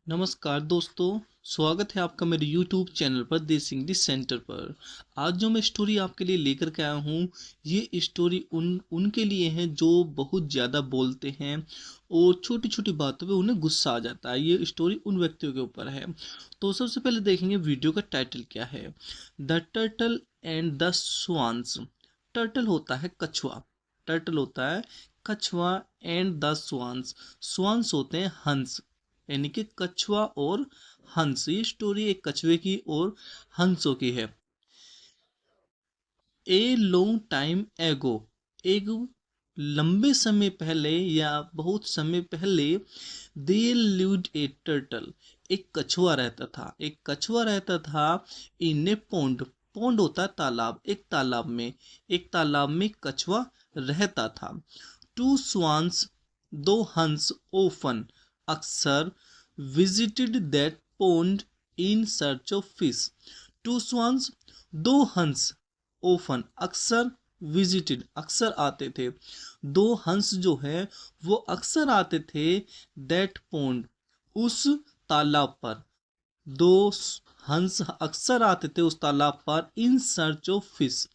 नमस्कार दोस्तों, स्वागत है आपका मेरे YouTube चैनल पर देसी इंग्लिश सेंटर पर। आज जो मैं स्टोरी आपके लिए लेकर के आया हूँ, ये स्टोरी उनके लिए है जो बहुत ज़्यादा बोलते हैं और छोटी-छोटी बातों पे उन्हें गुस्सा आ जाता है। ये स्टोरी उन व्यक्तियों के ऊपर है। तो सबसे पहले देखेंगे वीडियो का टाइटल क्या है। The turtle and the swans. Turtle होता है कछुआ। टर्टल होता है कछुआ एंड द स्वान्स। स्वान्स होते हैं हंस, यानी कि कछुआ और हंस। ये स्टोरी एक कछुए की और हंसों की है। ए लॉन्ग टाइम एगो, एक लंबे समय पहले या बहुत समय पहले, देयर लिव्ड ए टर्टल, एक कछुआ रहता था। एक कछुआ रहता था इन ए पॉन्ड। पॉन्ड होता है तालाब, एक तालाब में। एक तालाब में कछुआ रहता था। टू स्वान्स, दो हंस, ओफन, अक्सर, visited that pond in search of fish. Two swans, दो हंस, often, अक्सर, visited, अक्सर आते थे। दो हंस जो है वो अक्सर आते थे that pond, उस तालाब पर। दो हंस अक्सर आते थे उस तालाब पर इन सर्च ऑफ फिश,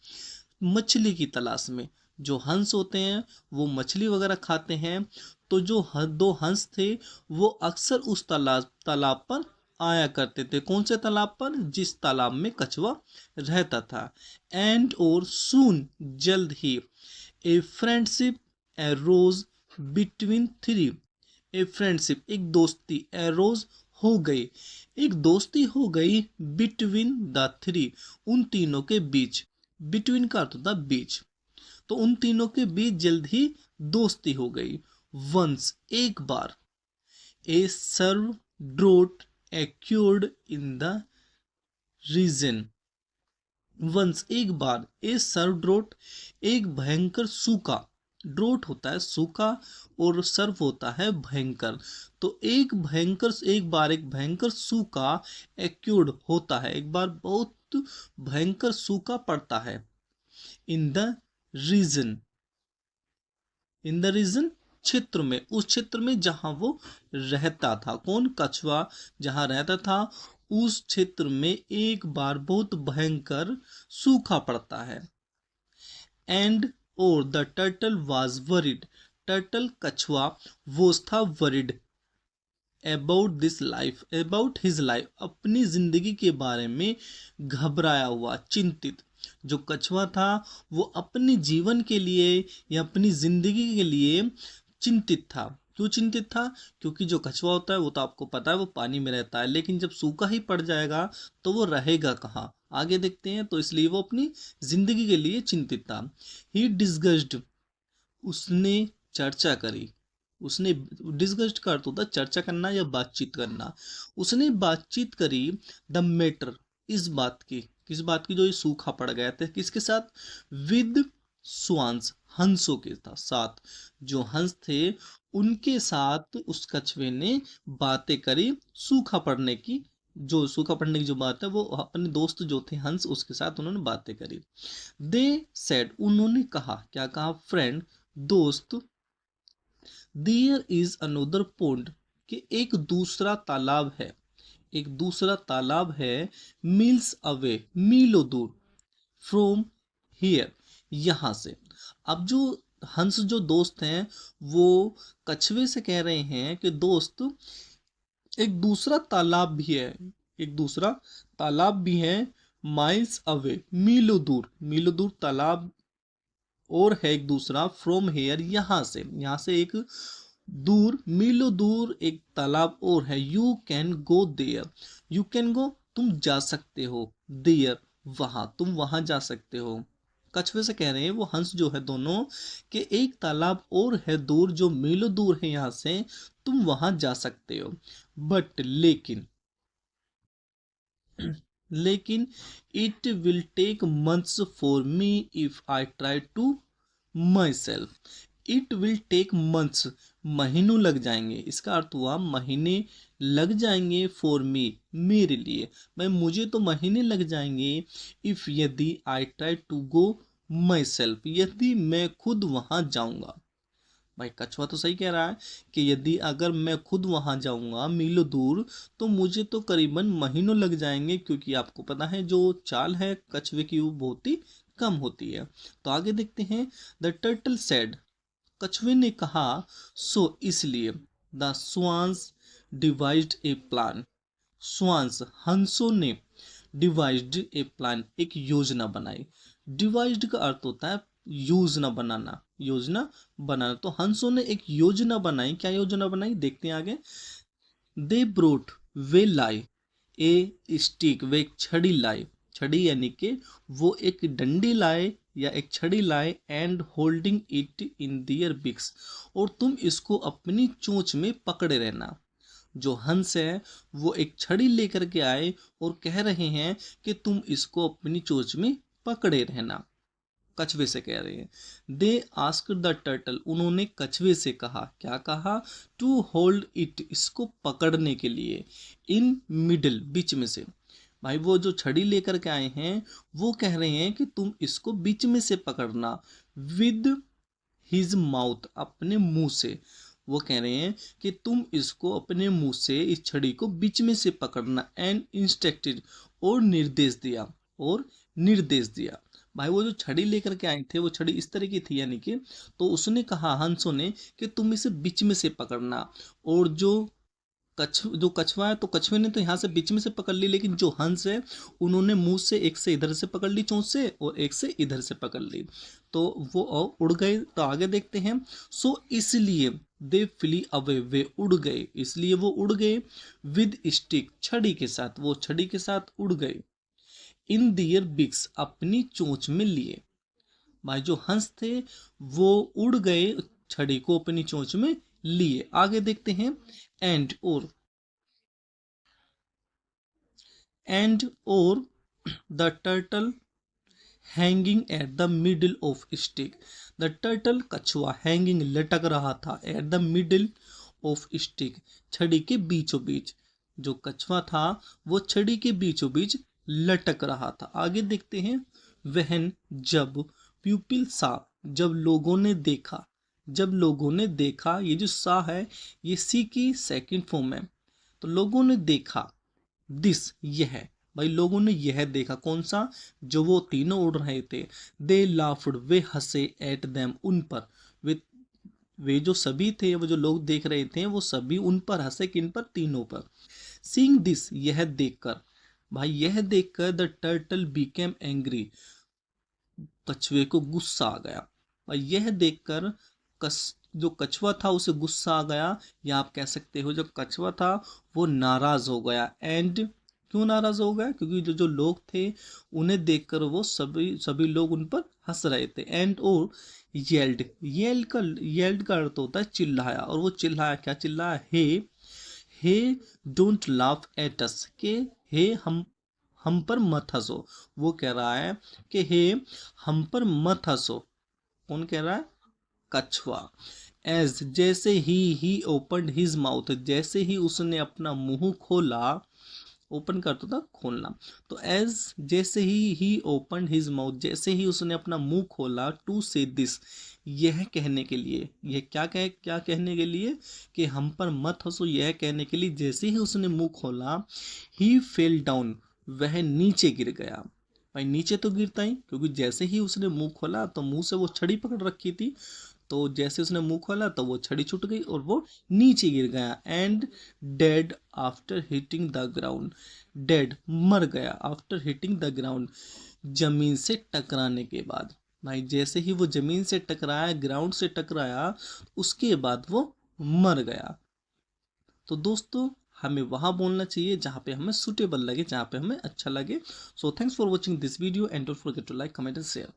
मछली की तलाश में। जो हंस होते हैं वो मछली वगैरह खाते हैं। तो जो दो हंस थे वो अक्सर उस तालाब पर आया करते थे। कौन से तालाब पर? जिस तालाब में कछुआ रहता था। एंड और सून, जल्द ही, a friendship arose between three, a friendship, एक दोस्ती, एरोज, हो गई, एक दोस्ती हो गई, बिटवीन द थ्री, उन तीनों के बीच। बिटवीन का अर्थ होता है बीच। तो उन तीनों के बीच जल्द ही दोस्ती हो गई। वंस, एक बार, a severe drought occurred in the region. Once, एक बार, ए सर्व ड्रोट, एक भयंकर सूखा। ड्रोट होता है सूखा और सर्व होता है भयंकर। तो एक बार एक भयंकर सूखा एक्यूर्ड होता है, एक बार बहुत भयंकर सूखा पड़ता है। In the region, in the region, क्षेत्र में, उस क्षेत्र में जहां वो रहता था। कौन? कछुआ जहां रहता था उस क्षेत्र में एक बार बहुत भयंकर सूखा पड़ता है। एंड और the turtle was worried, turtle कछुआ वो था worried about this life, about his life, अपनी जिंदगी के बारे में घबराया हुआ, चिंतित। जो कछुआ था वो अपने जीवन के लिए या अपनी जिंदगी के लिए चिंतित था। क्यों चिंतित था? क्योंकि जो कछुआ होता है वो तो आपको पता है वो पानी में रहता है, लेकिन जब सूखा ही पड़ जाएगा तो वो रहेगा कहाँ? आगे देखते हैं। तो इसलिए वो अपनी जिंदगी के लिए चिंतित था। ही डिस्गस्ड, उसने चर्चा करी। उसने, डिस्कस्ड का अर्थ होता है चर्चा करना या बातचीत करना। उसने बातचीत करी द मैटर, इस बात की। किस बात की? जो ये सूखा पड़ गया था, किसके साथ? विद स्वान्स, हंसों के साथ। जो हंस थे उनके साथ उस कछुए ने बातें करी सूखा पड़ने की। जो सूखा पड़ने की जो बात है वो अपने दोस्त जो थे हंस, उसके साथ उन्होंने बातें करी। दे सेड, उन्होंने कहा, क्या कहा? फ्रेंड, दोस्त। देयर इज अनदर पोंड, कि एक दूसरा तालाब है, एक दूसरा तालाब है। मील्स अवे, मीलों दूर, फ्रॉम हियर, यहाँ से। अब जो हंस जो दोस्त हैं वो कछुए से कह रहे हैं कि दोस्त, एक दूसरा तालाब भी है, एक दूसरा तालाब भी है। माइल्स अवे, मीलों दूर तालाब और है एक दूसरा। फ्रॉम हेयर, यहाँ से एक दूर, मीलों दूर एक तालाब और है। You can go there, you can go, तुम जा सकते हो। देयर, वहां, तुम वहां जा सकते हो। कछुए से कह रहे हैं वो हंस जो है दोनों, कि एक तालाब और है दूर जो मीलों दूर है यहाँ से, तुम वहां जा सकते हो। बट लेकिन, लेकिन it will take months for me if I try to myself. It will take months, महीनों लग जाएंगे। इसका अर्थ हुआ महीने लग जाएंगे। फॉर मी, मेरे लिए, मैं, मुझे तो महीने लग जाएंगे। इफ, यदि, I try to go myself, यदि मैं खुद वहां जाऊंगा। भाई कछुआ तो सही कह रहा है कि यदि अगर मैं खुद वहां जाऊंगा मीलों दूर तो मुझे तो करीबन महीनों लग जाएंगे, क्योंकि आपको पता है जो चाल है कछुए की वो बहुत ही कम होती है। तो आगे देखते हैं। द टर्टल सेड, कछुए ने कहा, सो इसलिए the swans devised a plan, swans हंसों ने डिवाइज्ड ए प्लान एक योजना बनाई। डिवाइज्ड का अर्थ होता है योजना बनाना, योजना बनाना। तो हंसों ने एक योजना बनाई। क्या योजना बनाई देखते हैं आगे। दे ब्रोट, वे लाई, ए स्टिक, वे एक छड़ी लाए, छड़ी यानी कि वो एक डंडी लाए या एक छड़ी लाए, एंड होल्डिंग इट इन दियर बिक्स, और तुम इसको अपनी चोंच में पकड़े रहना। जो हंस है वो एक छड़ी लेकर के आए और कह रहे हैं कि तुम इसको अपनी चोंच में पकड़े रहना। कछुए से कह रहे हैं। दे आस्क द टर्टल, उन्होंने कछुए से कहा, क्या कहा, टू होल्ड इट, इसको पकड़ने के लिए, इन मिडल, बीच में से। भाई वो जो छड़ी लेकर के आए हैं वो कह रहे हैं कि तुम इसको बीच में से पकड़ना, विद हिज माउथ, अपने मुंह से। वो कह रहे हैं कि तुम इसको अपने मुंह से इस छड़ी को बीच में से पकड़ना, एंड इंस्ट्रक्टेड, और निर्देश दिया, और निर्देश दिया। भाई वो जो छड़ी लेकर के आए थे वो छड़ी इस तरह की थी, यानी कि तो उसने कहा हंसों ने कि तुम इसे बीच में से पकड़ना, और जो कछुआ है तो कछुए ने तो यहाँ से बीच में से पकड़ ली, लेकिन जो हंस है उन्होंने मुंह से एक से इधर से पकड़ ली चोंच से, और एक से इधर से पकड़ ली, तो वो उड़ गए। तो आगे देखते हैं। सो इसलिए दे फ्ली अवे, वे उड़ गए, इसलिए वो उड़ गए, विद स्टिक, छड़ी के साथ, वो छड़ी के साथ उड़ गए, इन दियर बिक्स, अपनी चोंच में लिए। भाई जो हंस थे वो उड़ गए, छड़ी को अपनी चोंच में लिए। आगे देखते हैं। एंड और the turtle hanging at the middle of stick, the turtle कछुआ, हैंगिंग लटक रहा था, at the middle of stick, छड़ी के बीचों बीच। जो कछुआ था वो छड़ी के बीचों बीच लटक रहा था। आगे देखते हैं। वहन, जब, प्यूपिल सा, जब लोगों ने देखा, जब लोगों ने देखा, ये जो सा है ये सी की सेकंड फॉर्म है। तो लोगों ने देखा, दिस, यह, भाई लोगों ने यह देखा, कौन सा, जो वो तीनों उड़ रहे थे। दे लाफ्ड, वे हंसे, एट देम, उन पर, वे जो सभी थे, वो जो लोग देख रहे थे वो सभी उन पर हंसे, किन पर, तीनों पर। सीइंग दिस, यह देखकर, भाई यह देखकर द टर्टल बिकेम एंग्री, कछुए को गुस्सा आ गया। भाई यह देखकर जो कछुआ था उसे गुस्सा आ गया, या आप कह सकते हो जो कछुआ था वो नाराज हो गया। एंड क्यों नाराज हो गया, क्योंकि जो जो लोग थे उन्हें देखकर वो सभी सभी लोग उन पर हंस रहे थे। एंड और येल्ड का अर्थ होता है चिल्लाया, और वो चिल्लाया, क्या चिल्लाया, हे डोंट लाफ एट अस, के हे हम पर मत हंसो। वो कह रहा है कि हे हम पर मत हंसो। कौन कह रहा है, कछुआ। एज, जैसे ही ओपन हिज माउथ, जैसे ही उसने अपना मुंह खोला, ओपन करता था खोलना, तो एज, जैसे ही ओपन हिज माउथ, जैसे ही उसने अपना मुंह खोला, टू से दिस, यह कहने के लिए, यह क्या कहने के लिए, कि हम पर मत हंसो, यह कहने के लिए, जैसे ही उसने मुंह खोला, ही फेल डाउन, वह नीचे गिर गया। भाई नीचे तो गिरता ही, क्योंकि जैसे ही उसने मुंह खोला तो मुंह से वो छड़ी पकड़ रखी थी, तो जैसे उसने मुंह खोला तो वो छड़ी छूट गई और वो नीचे गिर गया। And dead after hitting the ground, dead, मर गया, आफ्टर हिटिंग द ग्राउंड, जमीन से टकराने के बाद। भाई जैसे ही वो जमीन से टकराया, ग्राउंड से टकराया, उसके बाद वो मर गया। तो दोस्तों हमें वहाँ बोलना चाहिए जहाँ पे हमें सुटेबल लगे, जहाँ पे हमें अच्छा लगे। So thanks for watching this video, and don't forget to like, comment and share.